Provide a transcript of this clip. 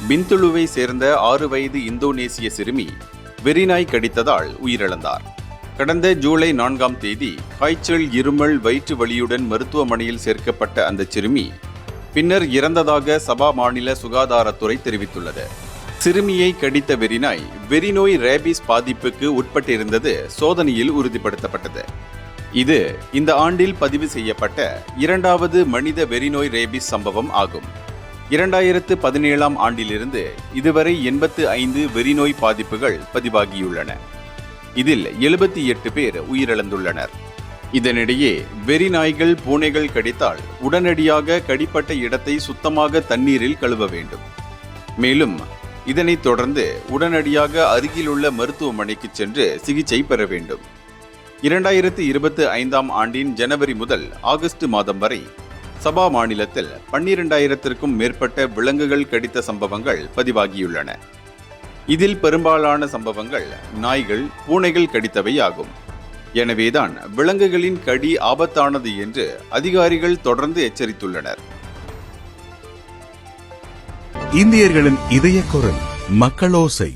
பிந்துலுவை சேர்ந்த 6 வயது இந்தோனேசிய சிறுமி வெறிநாய் கடித்ததால் உயிரிழந்தார். கடந்த ஜூலை 4ஆம் தேதி காய்ச்சல், இருமல், வயிற்று வலியுடன் மருத்துவமனையில் சேர்க்கப்பட்ட அந்த சிறுமி பின்னர் இறந்ததாக சபா மாநில சுகாதாரத்துறை தெரிவித்துள்ளது. சிறுமியை கடித்த வெறிநாய் வெறிநோய் ரேபிஸ் பாதிப்புக்கு உட்பட்டிருந்தது சோதனையில் உறுதிப்படுத்தப்பட்டது. இது இந்த ஆண்டில் பதிவு செய்யப்பட்ட 2வது மனித வெறிநோய் ரேபிஸ் சம்பவம் ஆகும். 2017ஆம் ஆண்டிலிருந்து இதுவரை 85 வெறிநோய் பாதிப்புகள் பதிவாகியுள்ளன. இதில் 78 பேர் உயிரிழந்துள்ளனர். இதனிடையே வெறிநாய்கள், பூனைகள் கடித்தால் உடனடியாக கடிப்பட்ட இடத்தை சுத்தமாக தண்ணீரில் கழுவ வேண்டும். மேலும் இதனைத் தொடர்ந்து உடனடியாக அருகிலுள்ள மருத்துவமனைக்கு சென்று சிகிச்சை பெற வேண்டும். 2025ஆம் ஆண்டின் ஜனவரி முதல் ஆகஸ்ட் மாதம் வரை சபா மாநிலத்தில் 12,000க்கும் மேற்பட்ட விலங்குகள் கடித்த சம்பவங்கள் பதிவாகியுள்ளன. இதில் பெரும்பாலான சம்பவங்கள் நாய்கள், பூனைகள் கடித்தவை ஆகும். எனவேதான் விலங்குகளின் கடி ஆபத்தானது என்று அதிகாரிகள் தொடர்ந்து எச்சரித்துள்ளனர். இந்தியர்களின் இதய குரல் மக்களோசை.